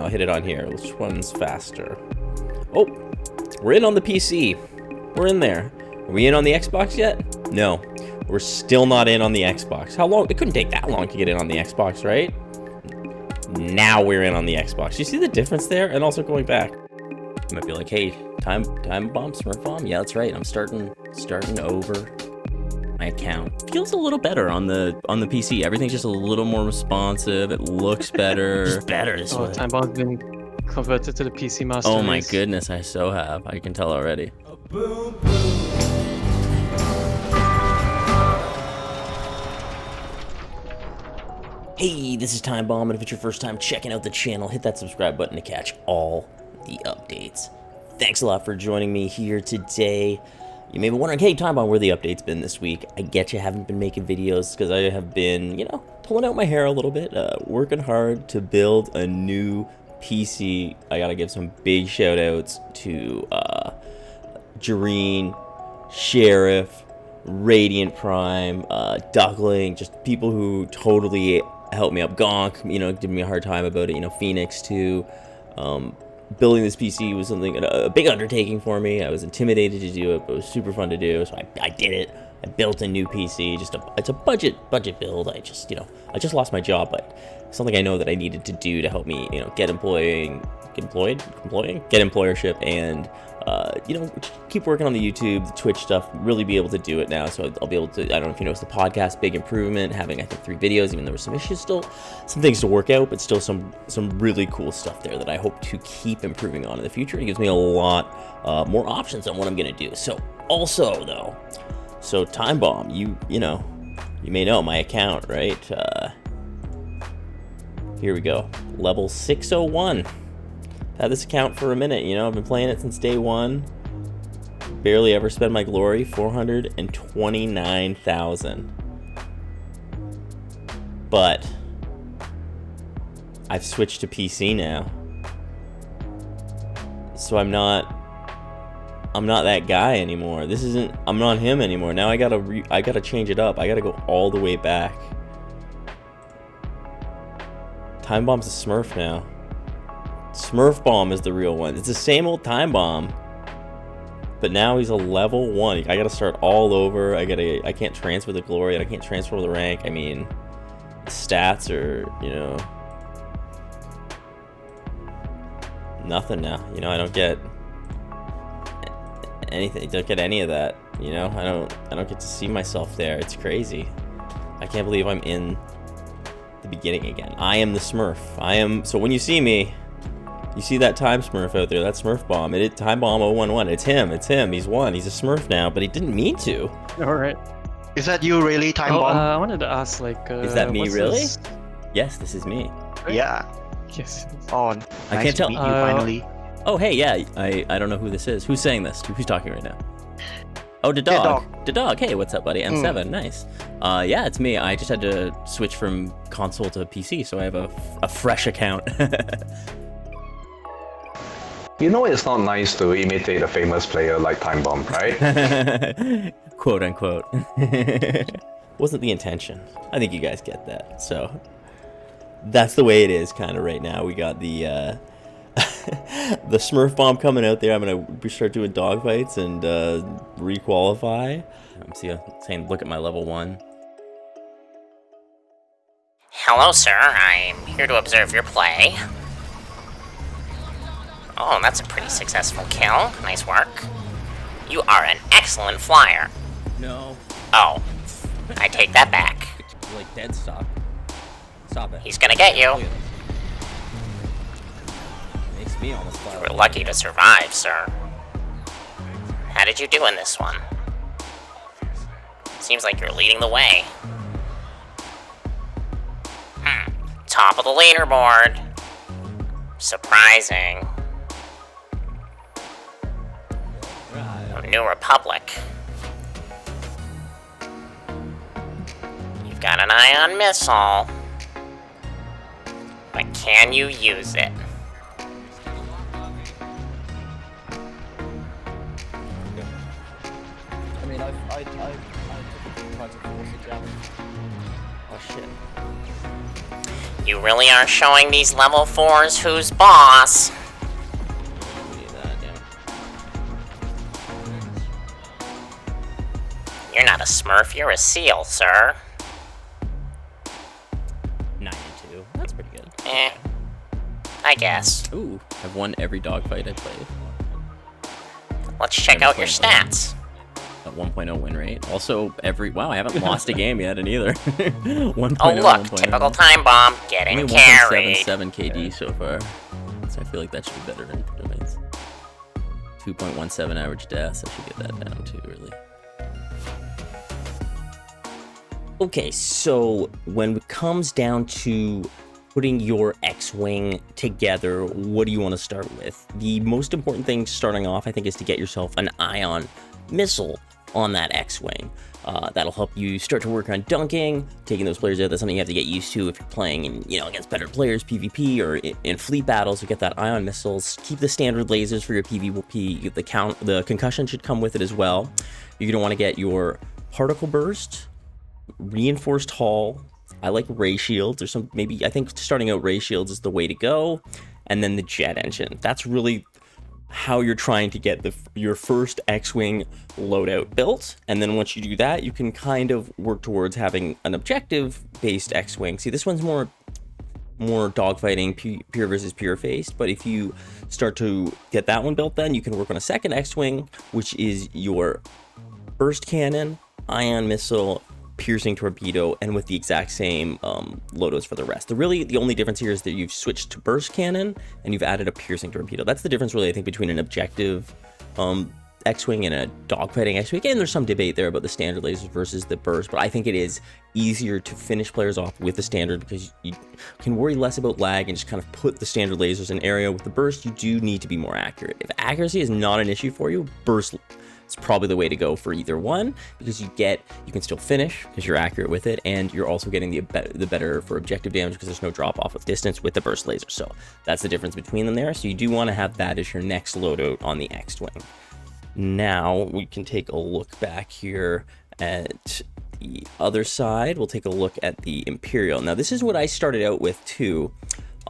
I'll hit it on here. Which one's faster? Oh, we're in on the PC. We're in there. Are we in on the Xbox yet? No, we're still not in on the Xbox. How long? It couldn't take that long to get in on the Xbox, right? Now we're in on the Xbox. You see the difference there? And also going back. You might be like, hey, time bomb, smurf bomb. Yeah, that's right. I'm starting over. My account feels a little better on the PC. Everything's just a little more responsive. It looks better. Just better this way. Timebomb's been converted to the PC master. Oh my goodness, I so have. I can tell already. Boom, boom. Hey, this is Timebomb, and if it's your first time checking out the channel, hit that subscribe button to catch all the updates. Thanks a lot for joining me here today. You may be wondering, hey, Timebomb, where the updates been this week? I get you haven't been making videos because I have been, pulling out my hair a little bit, working hard to build a new PC. I gotta give some big shout outs to Jareen, Sheriff, Radiant Prime, Duckling, just people who totally helped me up. Gonk, giving me a hard time about it. Phoenix too. Building this PC was a big undertaking for me. I was intimidated to do it, but it was super fun to do. So I did it. I built a new PC. It's a budget build. I just lost my job, but something I know that I needed to do to help me, get employership and keep working on the YouTube, the Twitch stuff, really be able to do it now. So I'll be able to, I don't know if you noticed the podcast, big improvement, having I think 3 videos, even though there were some issues still, some things to work out, but still some really cool stuff there that I hope to keep improving on in the future. It gives me a lot more options on what I'm gonna do. So also though, so Timebomb, you may know my account, right? Here we go, level 601. Had this account for a minute, I've been playing it since day one. Barely ever spent my glory, 429,000. But I've switched to PC now. So I'm not that guy anymore. I'm not him anymore. Now I gotta change it up. I gotta go all the way back. Timebomb's a Smurf now. Smurf Bomb is the real one. It's the same old Timebomb, but now he's a level 1. I gotta start all over. I can't transfer the glory, and I can't transfer the rank. I mean, the stats are, nothing now. I don't get anything. I don't get any of that. I don't get to see myself there. It's crazy. I can't believe I'm in the beginning again. I am the Smurf. So when you see me, you see that Time Smurf out there, that Smurf Bomb. Timebomb 011. It's him. He's won. He's a Smurf now, but he didn't mean to. All right. Is that you really, Timebomb? I wanted to ask, is that me really? This? Yes, this is me. Yeah. Yes. Oh, I can't tell. Meet you finally. Oh, hey, yeah. I don't know who this is. Who's saying this? Who's talking right now? Oh, the dog. The dog. Hey, what's up, buddy? M7. Nice. Yeah, it's me. I just had to switch from console to PC, so I have a fresh account. It's not nice to imitate a famous player like Timebomb, right? Quote unquote. Wasn't the intention. I think you guys get that. So that's the way it is kind of right now. We got the the Smurf Bomb coming out there. I'm gonna start doing dogfights and requalify. I'm saying, look at my level 1. Hello, sir. I'm here to observe your play. Oh, that's a pretty successful kill. Nice work. You are an excellent flyer. No. Oh, I take that back. You're like dead stop. Stop it. He's gonna get you. Makes me almost fly. You were lucky to survive, sir. How did you do in this one? Seems like you're leading the way. Top of the leaderboard. Surprising. New Republic. You've got an ion missile, but can you use it? I mean, I tried to force it down. Oh shit. You really are showing these level 4s who's boss. You're not a smurf, you're a seal, sir. 9-2. That's pretty good. I guess. Ooh, I've won every dogfight I played. Let's check out your stats. A 1.0 win rate. Also, wow, I haven't lost a game yet in either. 1.0, Oh look, 1.0. typical time bomb, getting Only carried. 1.77 KD so far. So I feel like that should be better in domains. 2.17 average deaths. I should get that down too, really. Okay, so when it comes down to putting your X-Wing together, what do you want to start with? The most important thing starting off, I think, is to get yourself an ion missile on that X-Wing. That'll help you start to work on dunking, taking those players out. That's something you have to get used to if you're playing against better players, PvP, or in fleet battles. You get that ion missiles. Keep the standard lasers for your PvP. The concussion should come with it as well. You're going to want to get your particle burst, reinforced hull. I like ray shields, or I think starting out ray shields is the way to go, and then the jet engine. That's really how you're trying to get your first X-Wing loadout built, and then once you do that, you can kind of work towards having an objective-based X-Wing. See, this one's more dogfighting, pure versus pure faced, but if you start to get that one built, then you can work on a second X-Wing, which is your burst cannon, ion missile, piercing torpedo, and with the exact same loados for the rest. The only difference here is that you've switched to burst cannon and you've added a piercing torpedo. That's the difference, really, I think, between an objective X-Wing and a dogfighting X-Wing. And there's some debate there about the standard lasers versus the burst, but I think it is easier to finish players off with the standard because you can worry less about lag and just kind of put the standard lasers in area. With the burst, you do need to be more accurate. If accuracy is not an issue for you, burst it's probably the way to go for either one, because you can still finish because you're accurate with it, and you're also getting the better for objective damage because there's no drop off of distance with the burst laser. So that's the difference between them there. So you do want to have that as your next loadout on the X-Wing. Now we can take a look back here at the other side. We'll take a look at the Imperial. Now this is what I started out with too.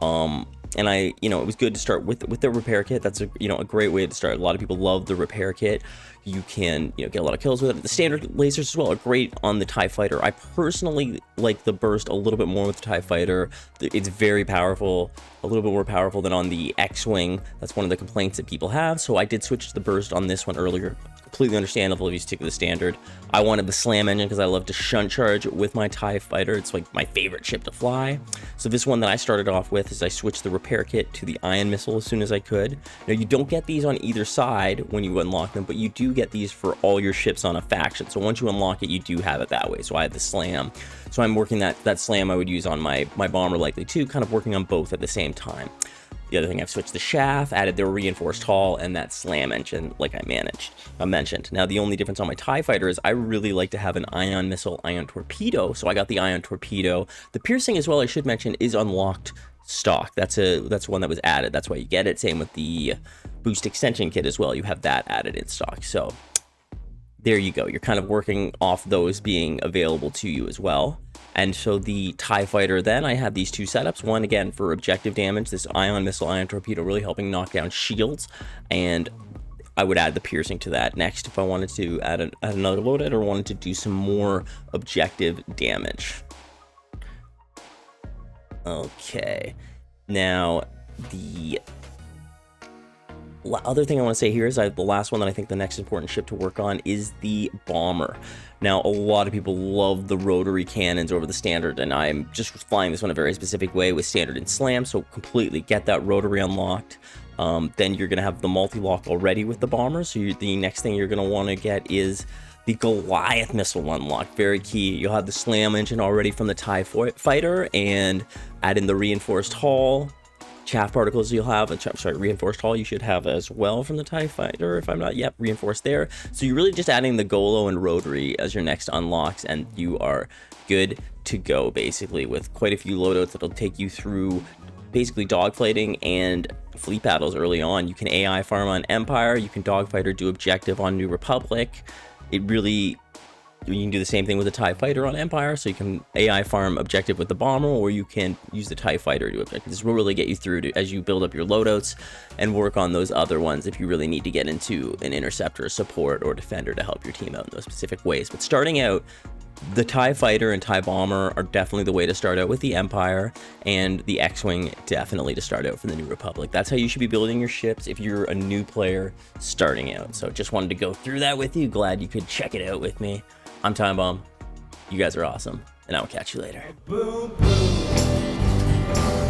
And it was good to start with the repair kit. That's a great way to start. A lot of people love the repair kit. You can, get a lot of kills with it. The standard lasers as well are great on the TIE Fighter. I personally like the burst a little bit more with the TIE Fighter. It's very powerful, a little bit more powerful than on the X-Wing. That's one of the complaints that people have. So I did switch to the burst on this one earlier. Completely understandable if you stick with the standard. I wanted the slam engine because I love to shunt charge with my TIE Fighter. It's like my favorite ship to fly. So this one that I started off with is I switched the repair kit to the ion missile as soon as I could. Now you don't get these on either side when you unlock them, but you do get these for all your ships on a faction. So once you unlock it, you do have it that way. So I had the slam. So I'm working that slam I would use on my bomber likely too, kind of working on both at the same time. The other thing, I've switched the shaft, added the reinforced hull, and that slam engine, like I mentioned. Now, the only difference on my TIE Fighter is I really like to have an ion missile, ion torpedo, so I got the ion torpedo. The piercing as well, I should mention, is unlocked stock. That's one that was added. That's why you get it. Same with the boost extension kit as well. You have that added in stock. So there you go. You're kind of working off those being available to you as well. And so the TIE Fighter, then I had these two setups. One, again, for objective damage, this ion missile, ion torpedo, really helping knock down shields. And I would add the piercing to that next if I wanted to add another loadout or wanted to do some more objective damage. Okay. Now, the other thing I want to say here is the last one that I think the next important ship to work on is the bomber. Now, a lot of people love the rotary cannons over the standard, and I'm just flying this one a very specific way with standard and slam, so completely get that rotary unlocked. Then you're going to have the multi-lock already with the bomber, so the next thing you're going to want to get is the Goliath missile unlocked. Very key. You'll have the slam engine already from the TIE Fighter, and add in the reinforced hull. Chaff particles you'll have, reinforced hull you should have as well from the TIE Fighter, if I'm not, reinforced there. So you're really just adding the Golo and rotary as your next unlocks, and you are good to go, basically, with quite a few loadouts that'll take you through basically dogfighting and fleet battles early on. You can AI farm on Empire, you can dogfight or do objective on New Republic. It really You can do the same thing with the TIE Fighter on Empire, so you can AI farm objective with the bomber, or you can use the TIE Fighter to objective. This will really get you through to, as you build up your loadouts and work on those other ones if you really need to get into an interceptor, support, or defender to help your team out in those specific ways. But starting out, the TIE Fighter and TIE Bomber are definitely the way to start out with the Empire, and the X-Wing definitely to start out for the New Republic. That's how you should be building your ships if you're a new player starting out. So just wanted to go through that with you. Glad you could check it out with me. I'm Timebomb. You guys are awesome, and I will catch you later. Boom, boom.